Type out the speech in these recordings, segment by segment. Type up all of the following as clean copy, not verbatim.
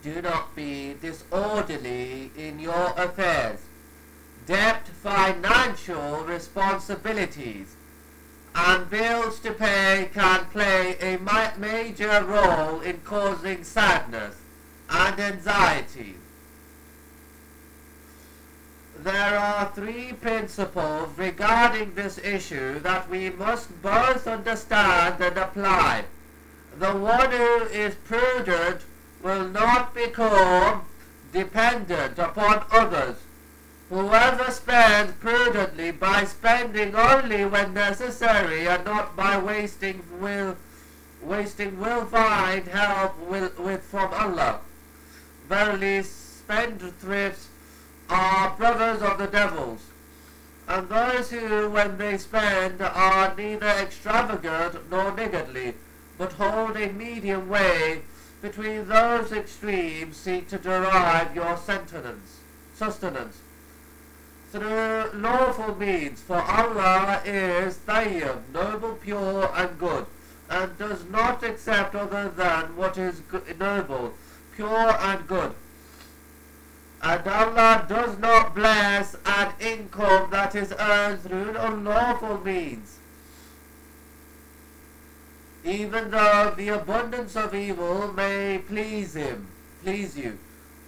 Do not be disorderly in your affairs. Debt, financial responsibilities, and bills to pay can play a major role in causing sadness and anxiety. There are three principles regarding this issue that we must both understand and apply. The one who is prudent will not become dependent upon others. Whoever spends prudently by spending only when necessary and not by wasting will find help from Allah. Verily, spendthrifts are brothers of the devils, and those who, when they spend, are neither extravagant nor niggardly, but hold a medium way between those extremes, seek to derive your sustenance through lawful means, for Allah is tayyib, noble, pure, and good, and does not accept other than what is noble, pure, and good. And Allah does not bless an income that is earned through unlawful means. Even though the abundance of evil may please you,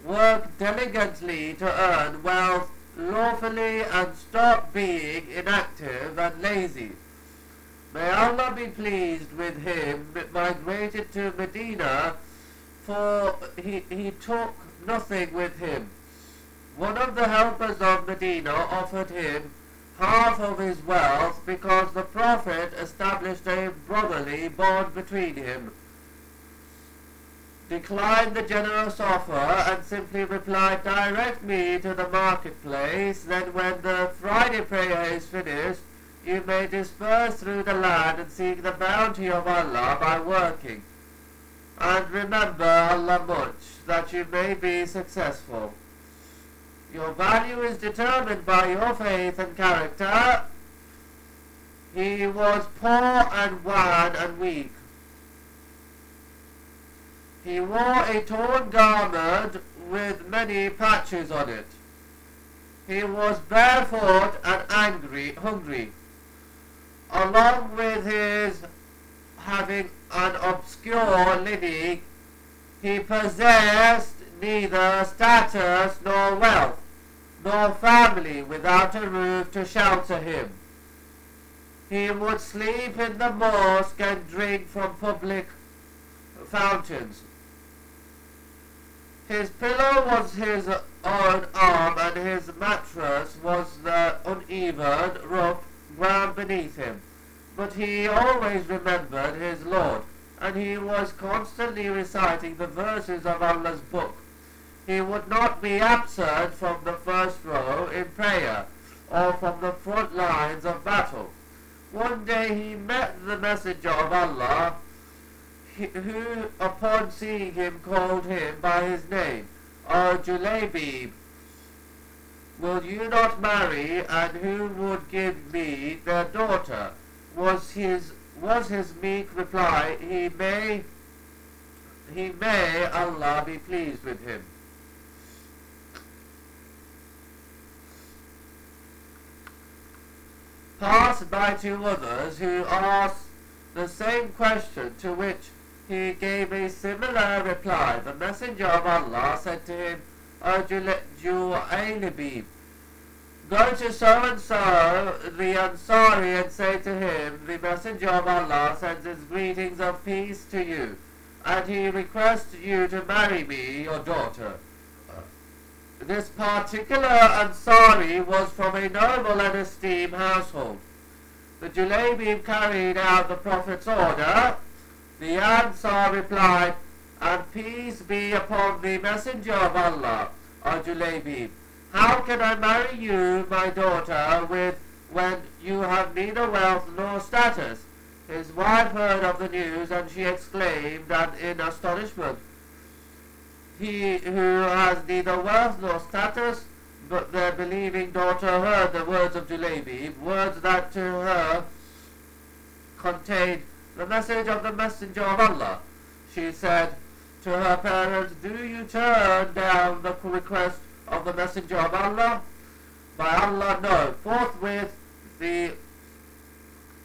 work diligently to earn wealth lawfully and stop being inactive and lazy. May Allah be pleased with him, migrated to Medina, for he took nothing with him. One of the helpers of Medina offered him half of his wealth because the Prophet established a brotherly bond between him, declined the generous offer, and simply replied, "Direct me to the marketplace, then when the Friday prayer is finished, you may disperse through the land and seek the bounty of Allah by working. And remember Allah much, that you may be successful. Your value is determined by your faith and character." He was poor and wan and weak. He wore a torn garment with many patches on it. He was barefoot and hungry. Along with his having an obscure lineage, he possessed neither status nor wealth, nor family without a roof to shelter him. He would sleep in the mosque and drink from public fountains. His pillow was his own arm, and his mattress was the uneven, rough ground beneath him. But he always remembered his Lord, and he was constantly reciting the verses of Allah's book. He would not be absent from the first row in prayer, or from the front lines of battle. One day he met the messenger of Allah, who, upon seeing him, called him by his name, "O Julaybib, will you not marry, and who would give me their daughter?" Was his meek reply, He may, Allah be pleased with him. Passed by two others who asked the same question, to which he gave a similar reply. The messenger of Allah said to him, "O Julaybib, go to so-and-so, the Ansari, and say to him, the messenger of Allah sends his greetings of peace to you, and he requests you to marry me, your daughter." This particular Ansari was from a noble and esteemed household. The Julaybib carried out the Prophet's order. The Ansar replied, "And peace be upon the messenger of Allah, O Julaybib. How can I marry you, my daughter, when you have neither wealth nor status?" His wife heard of the news, and she exclaimed in astonishment, "He who has neither wealth nor status?" But their believing daughter heard the words of Julaybib, words that to her contained the message of the messenger of Allah. She said, to her parents, "Do you turn down the request of the Messenger of Allah?" By Allah, no. Forthwith the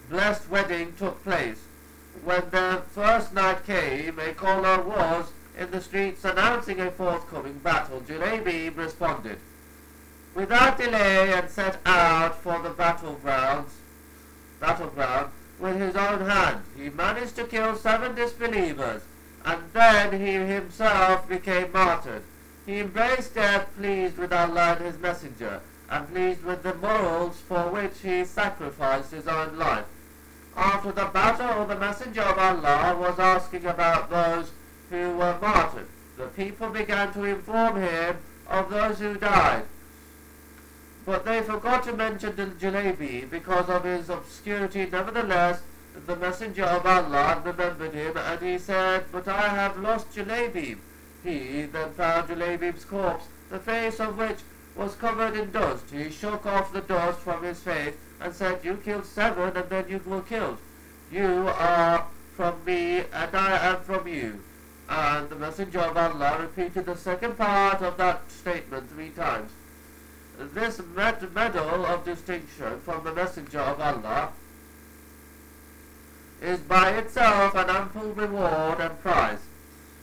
blessed wedding took place. When the first night came, a caller was in the streets announcing a forthcoming battle. Julaybib responded without delay and set out for the battleground with his own hand. He managed to kill 7 disbelievers, and then he himself became martyred. He embraced death, pleased with Allah and his messenger, and pleased with the morals for which he sacrificed his own life. After the battle, the messenger of Allah was asking about those who were martyred. The people began to inform him of those who died, but they forgot to mention Julaybib because of his obscurity. Nevertheless, the messenger of Allah remembered him, and he said, "But I have lost Julaybib." He then found Julaybib's corpse, the face of which was covered in dust. He shook off the dust from his face and said, "You killed 7 and then you were killed. You are from me and I am from you." And the messenger of Allah repeated the second part of that statement 3 times. This medal of distinction from the messenger of Allah is by itself an ample reward and prize.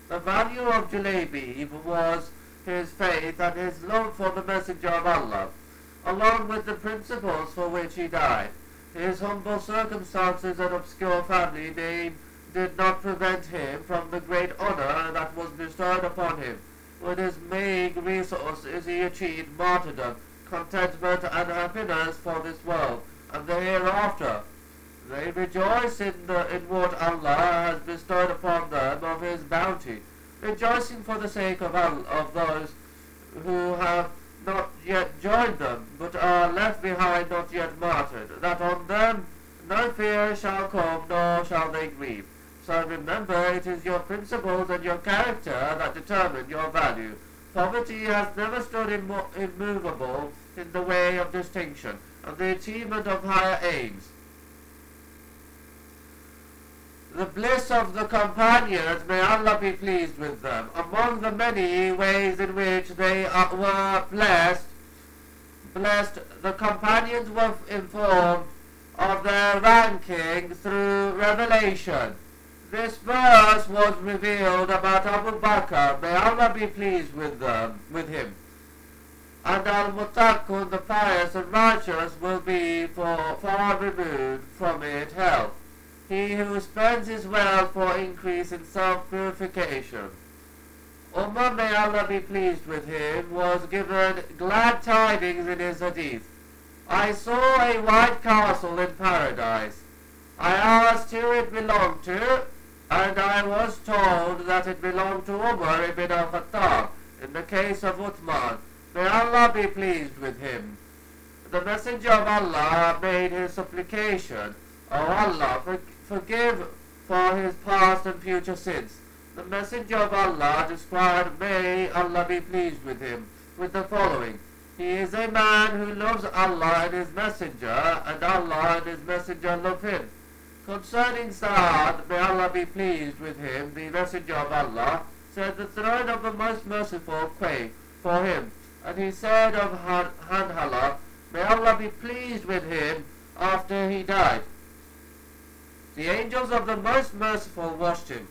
The value of Julaybib was his faith and his love for the messenger of Allah, along with the principles for which he died. His humble circumstances and obscure family name did not prevent him from the great honor that was bestowed upon him. With his meagre resources he achieved martyrdom, contentment and happiness for this world and the hereafter. They rejoice in what Allah has bestowed upon them of his bounty, rejoicing for the sake of those who have not yet joined them, but are left behind not yet martyred, that on them no fear shall come, nor shall they grieve. So remember, it is your principles and your character that determine your value. Poverty has never stood immovable in the way of distinction and the achievement of higher aims. The bliss of the companions, may Allah be pleased with them. Among the many ways in which they were blessed, the companions were informed of their ranking through revelation. This verse was revealed about Abu Bakr, may Allah be pleased with him. And Al-Muttaqun, the pious and righteous, will be far removed from it health. He who spends his wealth for increase in self-purification. Umar, may Allah be pleased with him, was given glad tidings in his hadith. I saw a white castle in paradise. I asked who it belonged to, and I was told that it belonged to Umar ibn al-Khattab. In the case of Uthman, may Allah be pleased with him, the messenger of Allah made his supplication, "O Allah, forgive for his past and future sins." The messenger of Allah described, may Allah be pleased with him, with the following: "He is a man who loves Allah and his messenger, and Allah and his messenger love him." Concerning Sa'ad, may Allah be pleased with him, the messenger of Allah said, "The throne of the most merciful quaked for him." And he said of Hanhala, may Allah be pleased with him, after he died, "The angels of the most merciful washed him."